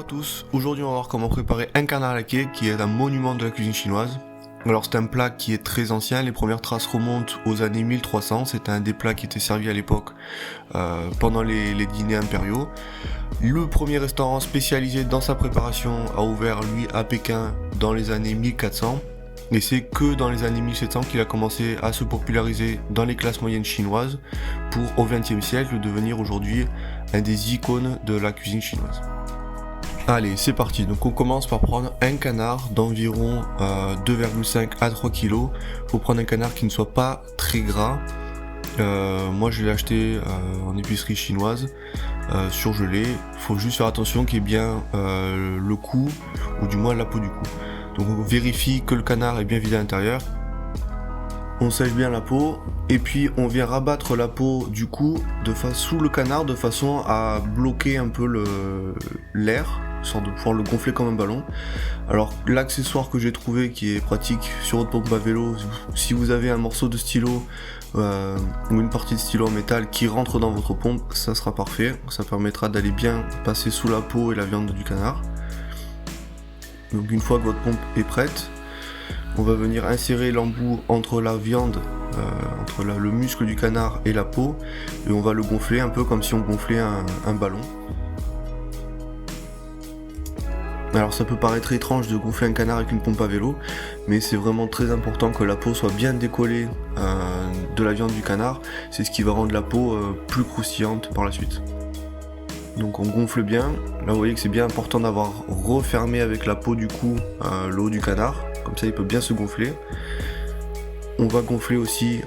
tous, aujourd'hui on va voir comment préparer un canard laqué qui est un monument de la cuisine chinoise. Alors c'est un plat qui est très ancien, les premières traces remontent aux années 1300, c'était un des plats qui était servi à l'époque pendant les dîners impériaux. Le premier restaurant spécialisé dans sa préparation a ouvert lui à Pékin dans les années 1400. Et c'est que dans les années 1700 qu'il a commencé à se populariser dans les classes moyennes chinoises pour au XXe siècle devenir aujourd'hui un des icônes de la cuisine chinoise. Allez, c'est parti. Donc on commence par prendre un canard d'environ 2,5 à 3 kg. Faut prendre un canard qui ne soit pas très gras. Moi je l'ai acheté en épicerie chinoise, surgelé. Faut juste faire attention qu'il y ait bien le cou, ou du moins la peau du cou. Donc on vérifie que le canard est bien vidé à l'intérieur. On sèche bien la peau et puis on vient rabattre la peau du cou sous le canard de façon à bloquer un peu l'air, histoire de pouvoir le gonfler comme un ballon. Alors l'accessoire que j'ai trouvé qui est pratique sur votre pompe à vélo, si vous avez un morceau de stylo ou une partie de stylo en métal qui rentre dans votre pompe, ça sera parfait. Ça permettra d'aller bien passer sous la peau et la viande du canard. Donc une fois que votre pompe est prête, on va venir insérer l'embout entre la viande, entre le muscle du canard et la peau, et on va le gonfler un peu comme si on gonflait un ballon. Alors ça peut paraître étrange de gonfler un canard avec une pompe à vélo, mais c'est vraiment très important que la peau soit bien décollée de la viande du canard, c'est ce qui va rendre la peau plus croustillante par la suite. Donc on gonfle bien, là vous voyez que c'est bien important d'avoir refermé avec la peau du cou le haut du canard, comme ça il peut bien se gonfler. On va gonfler aussi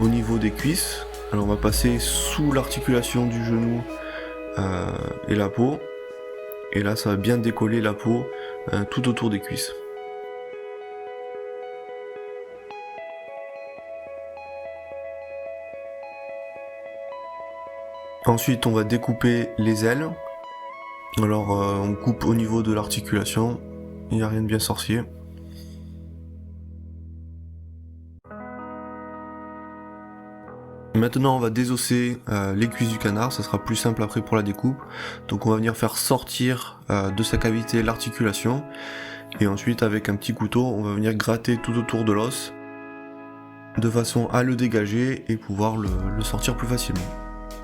au niveau des cuisses, alors on va passer sous l'articulation du genou et la peau, et là ça va bien décoller la peau tout autour des cuisses. Ensuite on va découper les ailes. Alors on coupe au niveau de l'articulation, il n'y a rien de bien sorcier. Maintenant on va désosser les cuisses du canard, ça sera plus simple après pour la découpe. Donc on va venir faire sortir de sa cavité l'articulation, et ensuite avec un petit couteau on va venir gratter tout autour de l'os, de façon à le dégager et pouvoir le sortir plus facilement.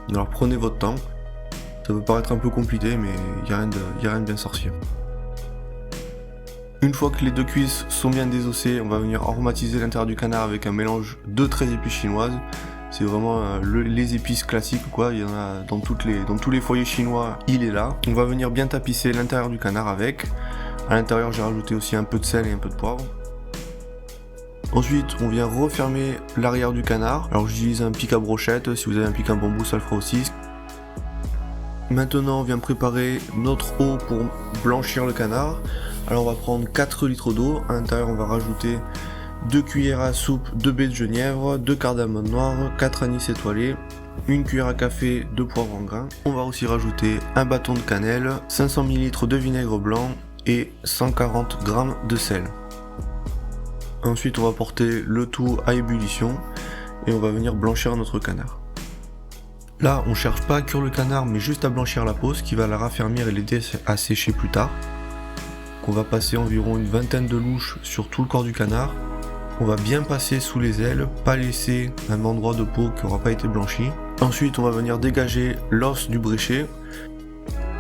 Alors prenez votre temps, ça peut paraître un peu compliqué mais il n'y a rien de bien sorcier. Une fois que les deux cuisses sont bien désossées, on va venir aromatiser l'intérieur du canard avec un mélange de 13 épices chinoises. C'est vraiment les épices classiques quoi, il y en a dans tous les foyers chinois, il est là. On va venir bien tapisser l'intérieur du canard avec. À l'intérieur j'ai rajouté aussi un peu de sel et un peu de poivre. Ensuite, on vient refermer l'arrière du canard. Alors j'utilise un pic à brochette, si vous avez un pic à bambou, ça le fera aussi. Maintenant, on vient préparer notre eau pour blanchir le canard. Alors on va prendre 4 litres d'eau. À l'intérieur, on va rajouter 2 cuillères à soupe de baie de genièvre, 2 cardamome noir, 4 anis étoilés, 1 cuillère à café de poivre en grains. On va aussi rajouter un bâton de cannelle, 500 ml de vinaigre blanc et 140 g de sel. Ensuite on va porter le tout à ébullition et on va venir blanchir notre canard. Là on cherche pas à cuire le canard mais juste à blanchir la peau, ce qui va la raffermir et l'aider à sécher plus tard. Donc on va passer environ une vingtaine de louches sur tout le corps du canard. On va bien passer sous les ailes, pas laisser un endroit de peau qui n'aura pas été blanchi. Ensuite on va venir dégager l'os du bréchet.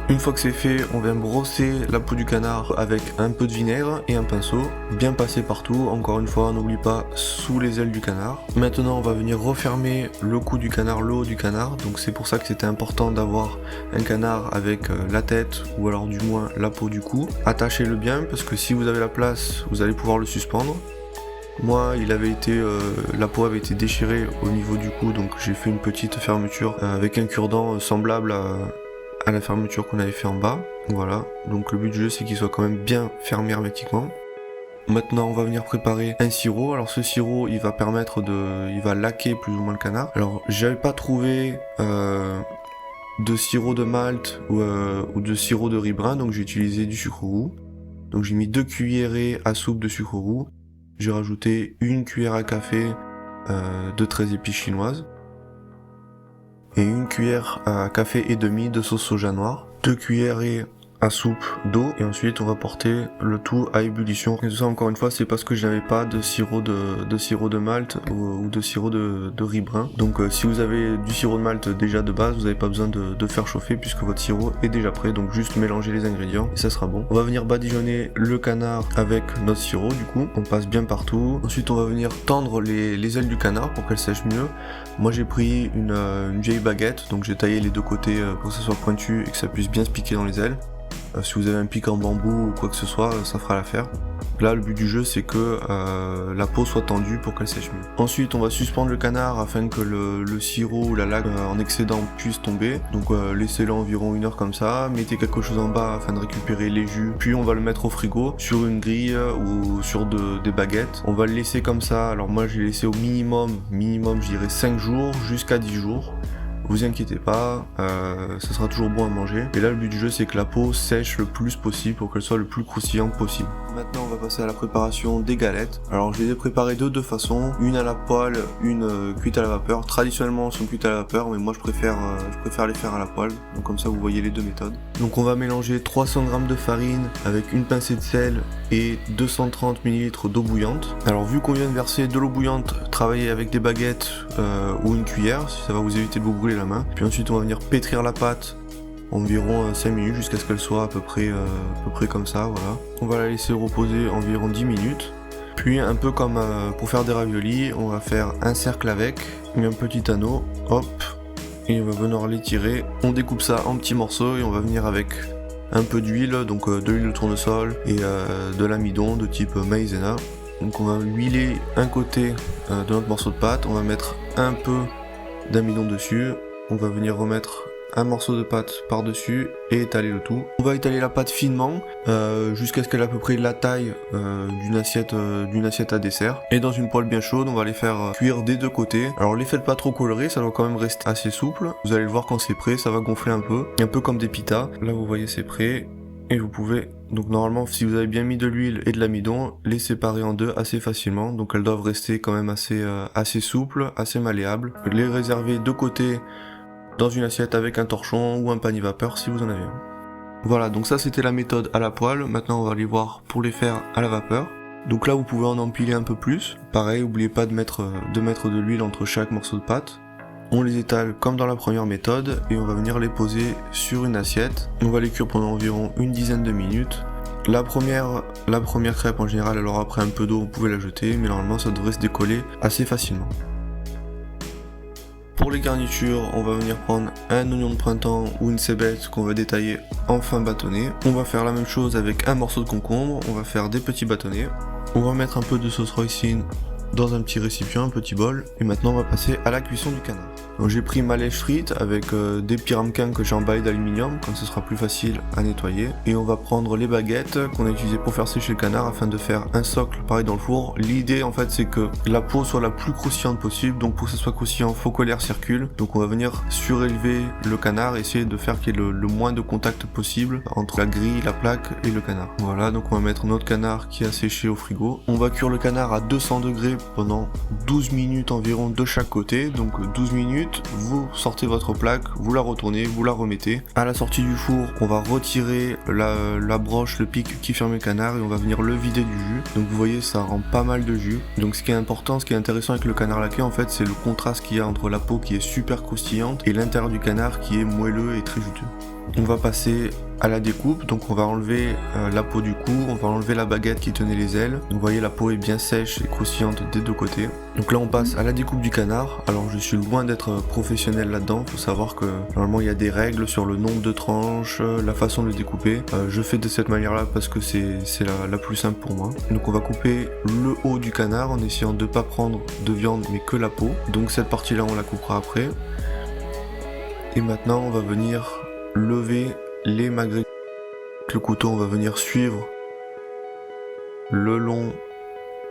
Une fois que c'est fait, on vient brosser la peau du canard avec un peu de vinaigre et un pinceau, bien passer partout, encore une fois, n'oublie pas sous les ailes du canard. Maintenant, on va venir refermer le cou du canard, le haut du canard, donc c'est pour ça que c'était important d'avoir un canard avec la tête, ou alors du moins la peau du cou. Attachez-le bien, parce que si vous avez la place, vous allez pouvoir le suspendre. Moi, la peau avait été déchirée au niveau du cou, donc j'ai fait une petite fermeture avec un cure-dent semblable à la fermeture qu'on avait fait en bas. Voilà, donc le but du jeu c'est qu'il soit quand même bien fermé hermétiquement. Maintenant on va venir préparer un sirop. Alors ce sirop il va laquer plus ou moins le canard. Alors j'avais pas trouvé de sirop de malt ou de sirop de riz brun, donc j'ai utilisé du sucre roux. Donc j'ai mis 2 cuillerées à soupe de sucre roux. J'ai rajouté 1 cuillère à café de 13 épices chinoises. Et 1 cuillère à café et demi de sauce soja noire, 2 cuillerées à soupe d'eau et ensuite on va porter le tout à ébullition. Et tout ça encore une fois c'est parce que je n'avais pas de sirop de malt ou de sirop de riz brun. Donc si vous avez du sirop de malt déjà de base, vous n'avez pas besoin de faire chauffer puisque votre sirop est déjà prêt. Donc juste mélanger les ingrédients et ça sera bon. On va venir badigeonner le canard avec notre sirop du coup. On passe bien partout. Ensuite on va venir tendre les ailes du canard pour qu'elles sèchent mieux. Moi j'ai pris une vieille baguette, donc j'ai taillé les deux côtés pour que ça soit pointu et que ça puisse bien se piquer dans les ailes. Si vous avez un pic en bambou ou quoi que ce soit, ça fera l'affaire. Là, le but du jeu, c'est que la peau soit tendue pour qu'elle sèche mieux. Ensuite, on va suspendre le canard afin que le sirop ou la laque en excédent puisse tomber. Donc, laissez-le environ 1 heure comme ça. Mettez quelque chose en bas afin de récupérer les jus. Puis, on va le mettre au frigo sur une grille ou sur des baguettes. On va le laisser comme ça. Alors, moi, j'ai laissé au minimum, je dirais 5 jours jusqu'à 10 jours. Vous inquiétez pas, ça sera toujours bon à manger. Et là le but du jeu c'est que la peau sèche le plus possible pour qu'elle soit le plus croustillante possible. Maintenant on va passer à la préparation des galettes. Alors je les ai préparées de deux façons, une à la poêle, une cuite à la vapeur. Traditionnellement elles sont cuites à la vapeur mais moi je préfère les faire à la poêle. Donc comme ça vous voyez les deux méthodes. Donc on va mélanger 300 g de farine avec une pincée de sel et 230 ml d'eau bouillante. Alors vu qu'on vient de verser de l'eau bouillante, travaillez avec des baguettes ou une cuillère, si ça va vous éviter de vous brûler la main. Puis ensuite on va venir pétrir la pâte environ 5 minutes jusqu'à ce qu'elle soit à peu près comme ça, voilà. On va la laisser reposer environ 10 minutes. Puis un peu comme pour faire des raviolis, on va faire un cercle avec, et un petit anneau, hop, et on va venir l'étirer. On découpe ça en petits morceaux et on va venir avec un peu d'huile, donc de l'huile de tournesol et de l'amidon de type maïzena. Donc on va huiler un côté de notre morceau de pâte, on va mettre un peu d'amidon dessus, on va venir remettre un morceau de pâte par dessus et étaler le tout. On va étaler la pâte finement jusqu'à ce qu'elle ait à peu près la taille d'une assiette à dessert. Et dans une poêle bien chaude, on va les faire cuire des deux côtés. Alors les faites pas trop colorés, ça doit quand même rester assez souple. Vous allez le voir quand c'est prêt, ça va gonfler un peu comme des pitas. Là vous voyez c'est prêt. Et vous pouvez, donc normalement si vous avez bien mis de l'huile et de l'amidon, les séparer en deux assez facilement. Donc elles doivent rester quand même assez souples, assez malléables. Les réserver de côté dans une assiette avec un torchon ou un panier vapeur si vous en avez un. Voilà, donc ça c'était la méthode à la poêle. Maintenant on va aller voir pour les faire à la vapeur. Donc là vous pouvez en empiler un peu plus. Pareil, n'oubliez pas de mettre de l'huile entre chaque morceau de pâte. On les étale comme dans la première méthode et on va venir les poser sur une assiette. On va les cuire pendant environ une dizaine de minutes. La première crêpe en général elle aura après un peu d'eau, vous pouvez la jeter, mais normalement ça devrait se décoller assez facilement. Pour les garnitures, on va venir prendre un oignon de printemps ou une cébette qu'on va détailler en fin bâtonnet. On va faire la même chose avec un morceau de concombre, on va faire des petits bâtonnets. On va mettre un peu de sauce Hoisin dans un petit récipient, un petit bol, et maintenant on va passer à la cuisson du canard. Donc j'ai pris ma lèche frite avec des petits ramequins que j'ai emballés d'aluminium, comme ce sera plus facile à nettoyer. Et on va prendre les baguettes qu'on a utilisées pour faire sécher le canard afin de faire un socle pareil dans le four. L'idée en fait c'est que la peau soit la plus croustillante possible, donc pour que ce soit croustillant, faut que l'air circule. Donc on va venir surélever le canard, essayer de faire qu'il y ait le moins de contact possible entre la grille, la plaque et le canard. Voilà, donc on va mettre notre canard qui a séché au frigo. On va cuire le canard à 200 degrés pendant 12 minutes environ de chaque côté, donc 12 minutes, vous sortez votre plaque, vous la retournez, vous la remettez. À la sortie du four, on va retirer la broche, le pic qui ferme le canard et on va venir le vider du jus. Donc vous voyez, ça rend pas mal de jus. Donc ce qui est important, ce qui est intéressant avec le canard laqué en fait, c'est le contraste qu'il y a entre la peau qui est super croustillante et l'intérieur du canard qui est moelleux et très juteux. On va passer à la découpe, donc on va enlever la peau du cou, on va enlever la baguette qui tenait les ailes. Donc vous voyez, la peau est bien sèche et croustillante des deux côtés. Donc là on passe à la découpe du canard. Alors je suis loin d'être professionnel là-dedans, faut savoir que normalement il y a des règles sur le nombre de tranches, la façon de le découper. Je fais de cette manière-là parce que c'est la plus simple pour moi. Donc on va couper le haut du canard en essayant de ne pas prendre de viande mais que la peau. Donc cette partie-là on la coupera après. Et maintenant on va venir lever les magrets. Le couteau, on va venir suivre le long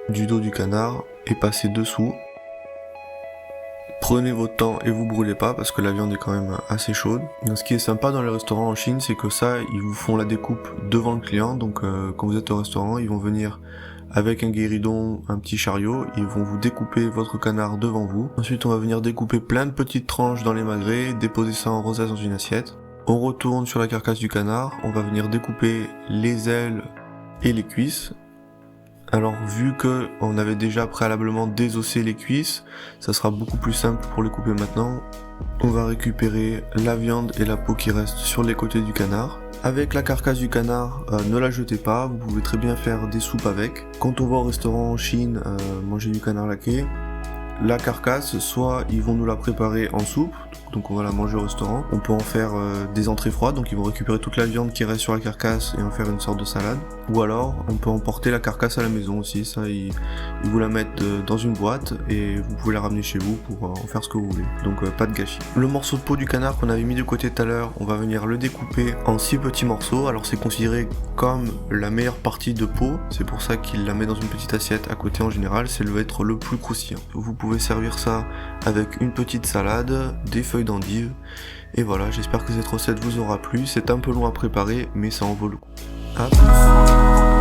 du dos du canard et passer dessous. Prenez votre temps et vous brûlez pas parce que la viande est quand même assez chaude. Donc, ce qui est sympa dans les restaurants en Chine, c'est que ça, ils vous font la découpe devant le client. Donc quand vous êtes au restaurant, ils vont venir avec un guéridon, un petit chariot, ils vont vous découper votre canard devant vous. Ensuite, on va venir découper plein de petites tranches dans les magrets, déposer ça en rosace dans une assiette. On retourne sur la carcasse du canard, on va venir découper les ailes et les cuisses. Alors vu que on avait déjà préalablement désossé les cuisses, ça sera beaucoup plus simple pour les couper maintenant. On va récupérer la viande et la peau qui restent sur les côtés du canard. Avec la carcasse du canard, ne la jetez pas, vous pouvez très bien faire des soupes avec. Quand on va au restaurant en Chine manger du canard laqué, la carcasse, soit ils vont nous la préparer en soupe, donc on va la manger au restaurant. On peut en faire des entrées froides, donc ils vont récupérer toute la viande qui reste sur la carcasse et en faire une sorte de salade. Ou alors on peut emporter la carcasse à la maison aussi, ça ils vous la mettent dans une boîte et vous pouvez la ramener chez vous pour en faire ce que vous voulez. Donc pas de gâchis. Le morceau de peau du canard qu'on avait mis de côté tout à l'heure, on va venir le découper en 6 petits morceaux. Alors c'est considéré comme la meilleure partie de peau, c'est pour ça qu'il la met dans une petite assiette à côté en général, c'est le être le plus croustillant. Vous pouvez servir ça avec une petite salade, des feuilles d'endive, et voilà, j'espère que cette recette vous aura plu. C'est un peu long à préparer, mais ça en vaut le coup. À plus.